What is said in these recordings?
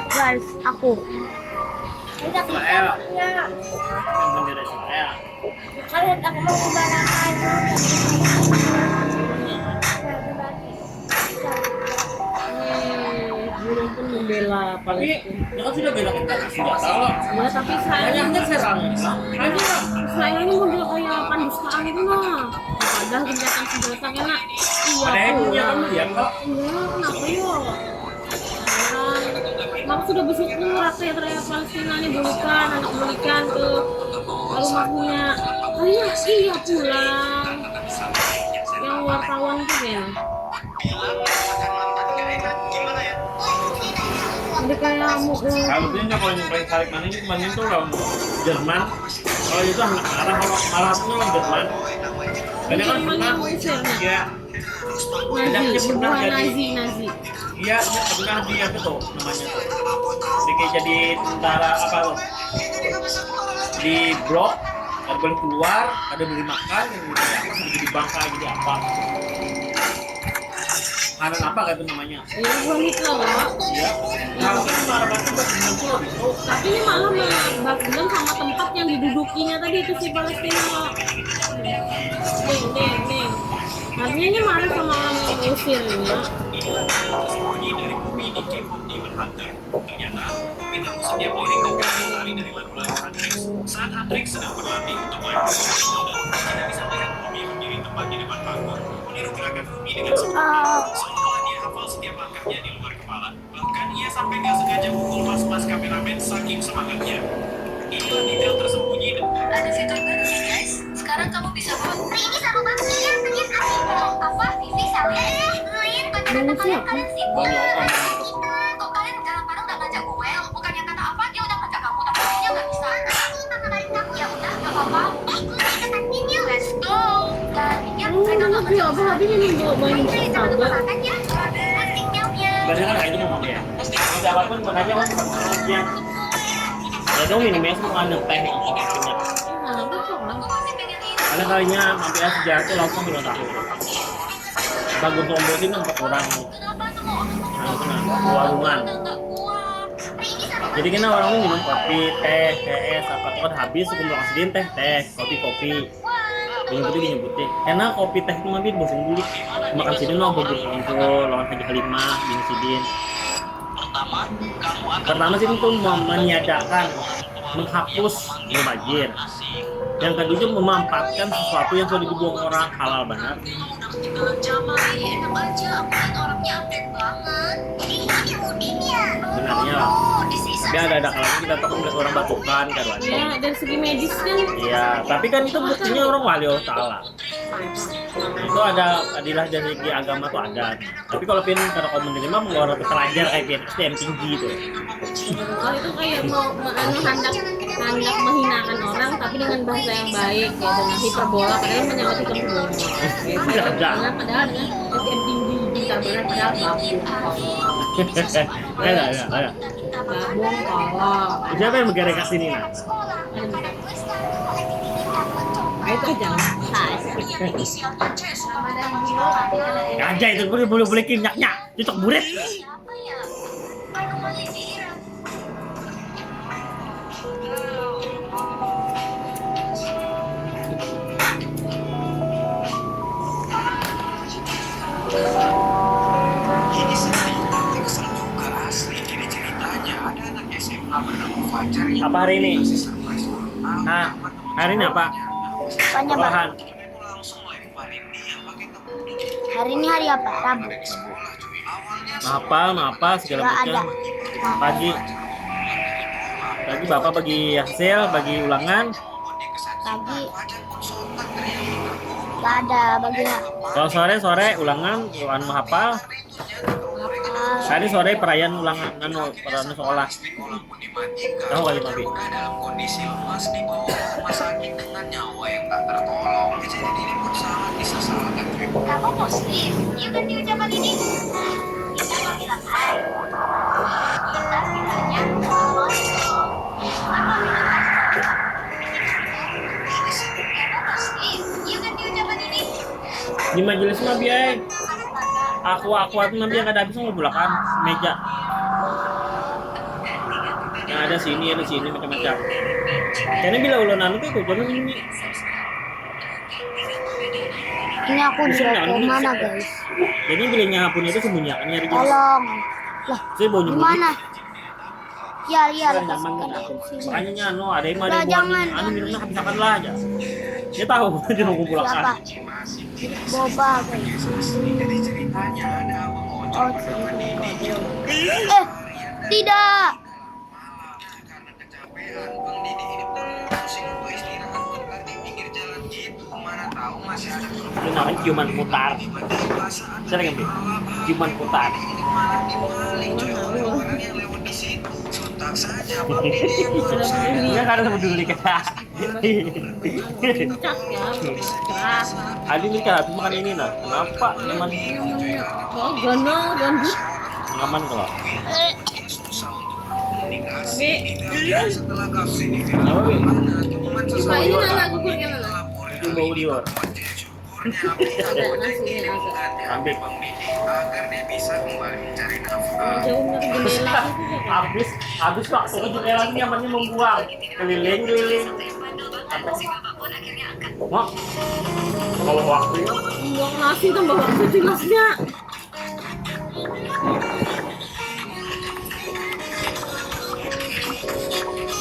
lihat guys, aku. Israel. Yang bendera Israel. Kalian aku mau kemana-mana. Buruh pun membela Tapi Palestina. dia kan sudah bela kita senjata loh. Ya tapi Banyak sayangnya kan serangnya. Hanya sayangnya model kayak pandustaan itu nah. Padahal gencatan senjata kena. Iya ada yang punya kan pula. dia kok. Iya kenapa yo? Mak sudah bersyukur rakyat Palestina ini bukan anak bulikan ke almarhumnya. Iya iya pulang. Yang wartawan tuh ya. Jadi kayak mau Harusnya kalau nyumpain tarik mana ini kemarin tuh lawan Jerman. Kalau itu anak marah kalau marah itu lawan Jerman. Karena kan pernah ya Nazi, pembunuhan Nazi. iya pernah dia tuh namanya tuh. Jadi kayak jadi tentara apa loh di blok nggak boleh keluar, ada beli makan, yang beli apa, jadi bangkai jadi apa? Makanan apa kayak itu namanya? Ya bukan Hitler loh. Iya. Nah, itu marah banget buat 90 itu. Tapi ini malah membagian sama tempat yang didudukinya tadi itu si Palestina loh. Ding. Artinya ini marah sama orang yang mengusir ya. Sembunyi dari bumi di Cape of Demon Hunter. Ternyata, Peter setiap diri dan lari dari lalu-lalu Huntrix. Saat Huntrix sedang berlatih untuk melakukan tidak bisa melihat bumi berdiri tepat di depan pagar. Meniru gerakan bumi dengan sempurna. Seolah dia hafal setiap langkahnya di luar kepala. Bahkan ia sampai nggak sengaja pukul mas-mas kameramen saking semangatnya. Inilah detail tersembunyi. Ada fitur baru nih guys. Sekarang kamu bisa ini seru banget ya. Ternyata aku apa? Vivi Saleh. Lain kata kalian sibuk. Kok kalian kadang-kadang nggak ngajak gue? Bukannya kata apa dia udah ngajak kamu tapi dia nggak bisa. Ya udah nggak apa-apa. Let's go. Tadinya mereka nggak ngajak Apa habisnya nih bawa main sahabat. Banyak kan kayak itu ngomong ya. Ada apapun makanya kan dia. Ya dong minimal semua ada teh yang punya. Nah, betul lah. Karena kalinya mampir sejarah itu langsung 2 tahun. Bagus lombok ini 4 orang. Warungan. Jadi kena orang minum kopi, teh, es, apa tuh kan habis kumpul kasih teh, kopi. Dinyebutin. Enak kopi teh itu mah bosan dulu. Makan sidin lo kumpul, lawan Haji Halimah, bin Sidin. Pertama sih itu meniadakan, menghapus mubazir. Yang kedua itu memanfaatkan sesuatu yang sudah dibuang orang halal benar. Benarnya lah. Tapi ada kalanya kita tahu melihat orang batukan kan Ya dari segi medis kan. iya, tapi kan itu buktinya orang wali Allah Ta'ala. Itu ada adilah dari segi agama tuh ada. Tapi kalau pin karena kaum menerima mengeluarkan terpelajar kayak pin SDM tinggi itu. Kalau itu kayak mau hendak menghinakan orang tapi dengan bahasa yang baik ya dengan hiperbola padahal menyangkut hiperbola. Padahal dengan SDM tinggi bentar benar padahal babung. Ada. Babung kalau. Siapa yang bergerak ke sini nah? Itu jangan. Gajah itu boleh kinyak, cocok buret. Siapa ya? Anomali Dira. Ini sedih, tapi kesel juga asli. Jadi ceritanya ada anak SMA bernama Fajar yang Apa hari ini? kasih surprise ulang tahun Nah, sama hari ini apa? Banyak banget. Olahan. langsung lemparin dia pakai kebun. Hari ini hari apa? Rabu. Di sekolah cuy. Awalnya Apa segala Gak ada. macam. Pagi bapak bagi hasil, bagi ulangan. Pagi gak ada baginya. Kalau sore ulangan menghafal. Hari sore perayaan ulangan perayaan sekolah. Tahu kali Mabi? dalam kondisi lemas dibawa ke rumah sakit dengan nyawa yang tak tertolong. Kejadian ini pun sangat disesalkan. Kamu muslim? Ya kan di ucapan ini? Kita nggak bilang hai. Kita bilangnya apa bilang kamu muslim? Ya kan di ucapan ini? Di majelis Mabi aku tuh nanti yang ada habis ngebulakan meja. Yang ada sini macam-macam. Karena bila ulan anu tuh jangan ini. Ini aku dibawa ke mana guys? Jadi bila nyapun itu sembunyikan nyari gitu. Tolong. Lah, Saya mau nyembunyi. gimana? Ya, Kan lepas nyaman kan ini. aku. Makanya nyano ada yang Udah, ada buat jangan. anu minumnya habiskan lah aja. Dia tahu dia mau Siapa? pulangkan. Boba guys. Jadi ceritanya ada abang ojol Oh, bernama Didi. tidak. Karena kecapean, Bang Didi ini pun pusing untuk istirahat bentar di pinggir jalan gitu. Mana tahu masih ada Itu namanya ciuman putar. Sering ngambil ciuman putar. malah dimaling coy oleh orang yang lewat di situ. Sontak saja Bang Didi yang harus Enggak karena sama dulu kita. Puncak ya, keras. Adi nih kan habis makan ini nah. Kenapa nyaman? Oh, gonong, gandut. Nyaman kalau. Bi, setelah kasus ini Apa Bi? teman coba ini nana gugurnya nana. Itu bau dior. Ada nasinya agak. Ambil. agar dia bisa kembali mencari nafkah. Jauhnya ke jendela gitu ya. Habis waktu ke jendela ini nyamannya membuang keliling. Mak, kalau waktunya Buang nasi tambah waktu jelasnya.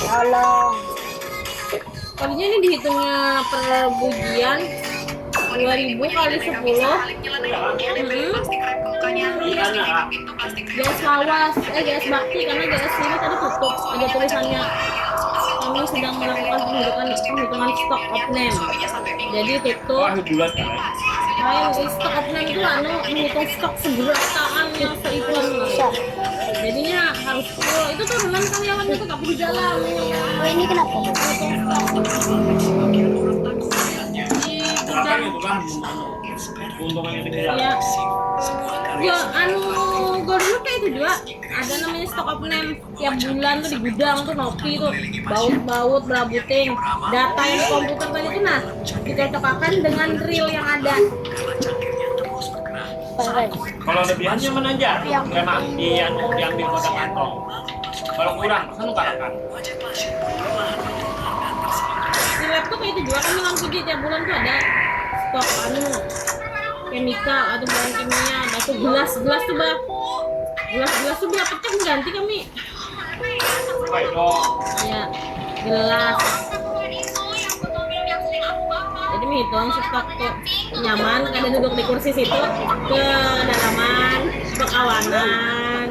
Tolong. Kalinya ini dihitungnya per bujian 2000 kali 10. GS lawas, GS bakti karena GS ini tadi tutup. Ada tulisannya kami sedang melakukan penghitungan stok of name. Jadi tutup. wah bulat kan. Kayak stok of name itu menghitung stok segertaan yang seiklan. Jadinya harus full. Itu turunan karyawannya tuh tapi di dalam. Oh, ini kenapa? Di gudang. Itu kan keuntungannya gede. Ya. Ya, dulu kayak itu juga ada namanya stock of name tiap bulan tuh di gudang tuh Noki tuh baut berabuting data yang di komputer tadi tuh nah dicocokkan dengan real yang ada. Kalau lebihannya mana aja? Memang diambil kotak kantong. Kalau kurang, kan lu katakan. Di laptop kayak itu juga kan bilang tuh tiap bulan tuh ada stok kimia atau bahan kimia atau gelas tuh bah gelas tuh berapa pecah ganti kami Baik dong. ya gelas jadi menghitung stok tuh nyaman kadang duduk di kursi situ kedalaman pekawanan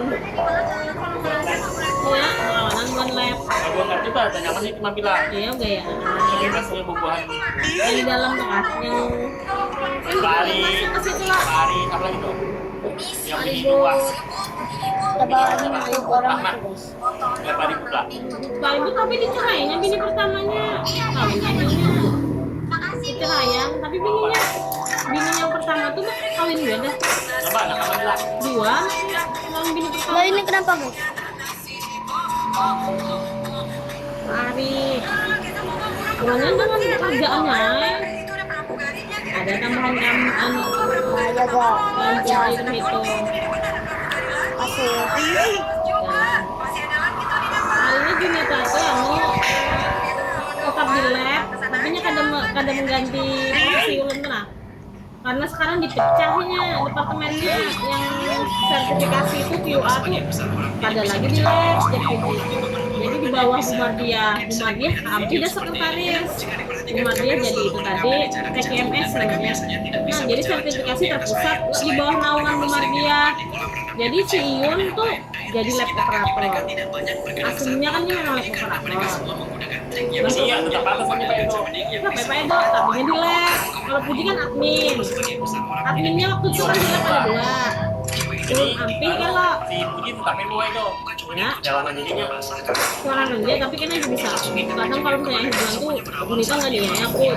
ya pekawanan buat lab Kalau gua ngerti tuh ada nyamannya cuma bilang. iya gaya Ini kan saya bubuhan. yang di dalam tuh kan yang Pari, masuk ke situ lah pari apa lagi tuh? Yang Pari ini bos. luas. Tebalin untuk orang Ahmad. itu guys. Ya pari pula. Pak Ibu tapi dicerainya bini pertamanya kawinnya bininya diceraian tapi bini yang pertama tuh kawin beda Coba nak apa bilang? dua kawin bini pertama Lah, ini kenapa guys? Ari bulannya dengan kerjaannya ada tambahan Nah, jaga. ganti itu Masuk. Kalinya gini tante tetap di lab tapi nya kadang mengganti porsi ulun tuh nah karena sekarang dipecahnya departemennya yang sertifikasi itu QA tuh ada lagi di lab jadi di bawah Bumardia hampir dia sekretaris Bumardia jadi itu tadi TKMS namanya nah jadi sertifikasi terpusat di bawah naungan Bumardia jadi si Iyun tuh jadi lab operator aslinya kan dia memang lab operator Iya, tetap atas sama Pak Edo. Nah, Pak Edo, tapi di lab. Kalau Puji kan admin. Adminnya waktu itu kan di lab ada dua. Turun ampih kan lo. Si Puji tetap Edo Edo. Ya, Jalanan jadinya. suara dia tapi kan dia bisa. Kadang kalau misalnya bilang tuh, Junita nggak dia aku ya.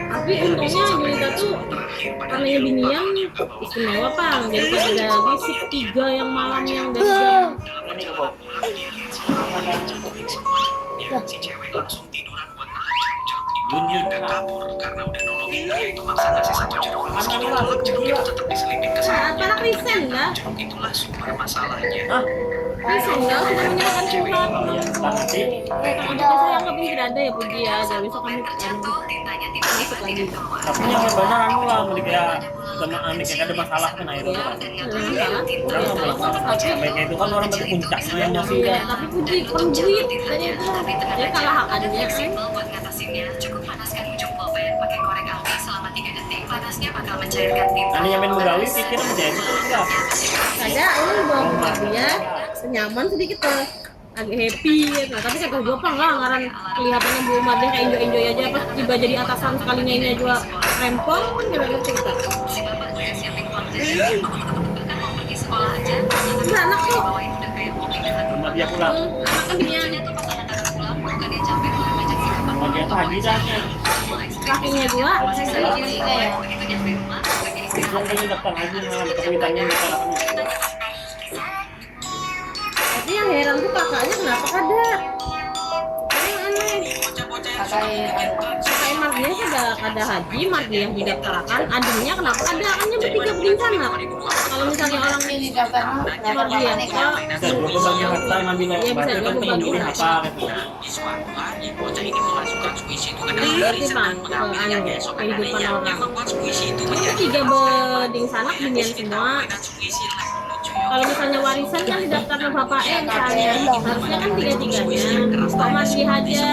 Tapi untungnya Junita tuh karena bini yang istimewa Pang. Jadi kan ada lagi shift 3 yang malam yang dari jam Ini kok. dan kabur karena udah nolongin dia itu maksa ngasih 1 jeruk limau segini tolak jeruk itu tetap diselipin ke Nah, anak Risen enggak? jeruk itulah sumber masalahnya. Ah, Risen enggak sudah menyerahkan Tuhan. iya, nanti. Tapi saya anggap ini tidak ada ya Puji ya. Jadi besok kami Terjatuh, tintanya tiba-tiba masuk lagi. tidak keluar. Tapi yang banyak anu lah, mau kayak sama anik yang ada masalah kan akhirnya kan. Orang nggak masalah. Sampai itu kan orang berarti puncaknya emosi Iya, kan. tapi Puji kurang duit tadi itu. Dia kalah hak adanya kan. Fleksibel buat ngatasinnya, cukup panaskan ujung pulpen pakai korek api selama 3 detik. Panasnya bakal mencairkan tinta. Ane yang main menggawi pikir menjadi itu enggak. Ada ini bawa dia senyaman sedikit tuh agak happy gitu. Nah, tapi kata gue apa enggak ngaran kelihatannya Bu Umar dia kayak enjoy aja pas tiba jadi atasan sekalinya ini juga rempong kan gak ngerti kita. Si bapak udah siapin konten. Bahkan mau pergi sekolah aja. Nah, anak tuh Bawain udah kayak mobil dengan Rumah dia pulang. anak kan dia Dia tuh pas anak-anak pulang, bukan dia capek malah ngajak si bapak. Rumah dia pagi dah. kakinya dua Saya jadi kayak begitu nyampe rumah, udah jadi Belum kali daftar lagi malam permintaannya daftar apa nih? tapi yang heran tuh kakaknya kenapa kada yang aneh kakak Mardian kada haji Mardian didaftarkan adiknya kenapa ada kan yang bertiga berdiri sana kalau misalnya orang yang didaftar Mardian kok Bisa dua berbagi harta ngambil Iya, bisa batu kan dua tinggal berbagi pilih harta. apa gitu. Di suatu hari bocah ini memasukkan puisi itu ke dalam Iya, tulisan Bang. dan mengambilnya Anu, keesokan kehidupan harinya orang. yang membuat puisi itu kan menjadi tiga beding sanak binian semua kalau misalnya warisan kan didaftar ke bapaknya misalnya harusnya kan tiga-tiganya kok masih aja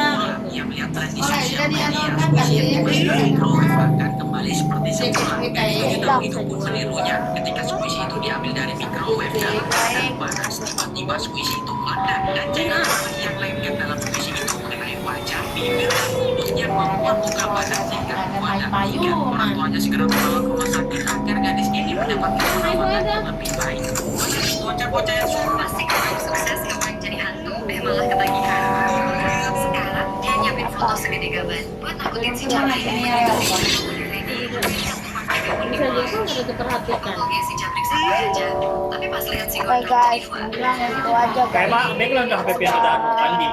Ia melihat tradisi sosial media puisi yang dibeli di microwave akan kembali seperti semula dan itu hidup pun menirunya ketika puisi itu diambil dari microwave dalam keadaan panas tiba-tiba puisi itu meledak dan cairan warna yang lengket dalam puisi itu mengenai wajah bibir dan mulutnya membuat luka pada tingkat 2 dan 3 orang tuanya segera membawa ke rumah sakit agar gadis ini mendapatkan perawatan yang lebih baik. Bocah-bocah yang suruh pasti kalau sukses kemarin jadi hantu malah ketagihan. Sekarang dia nyiapin foto segede gaban buat nakutin si Jabrik. bisa juga kan ada diperhatikan Ngomongnya si Jabrik sama aja. Tapi pas lihat si Oke gondrong guys, Iva, bilang itu aja Kayak guys. mak, dia bilang udah HP yang ada anu Andi.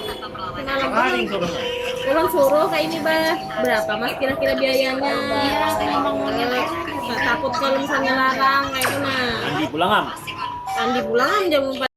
tanpa perlawanan. Kemarin suruh. Tolong suruh kayak ini bah berapa mas kira-kira biayanya takut kalau misalnya larang kayak itu nah Andi pulang am. Andi pulang jam 4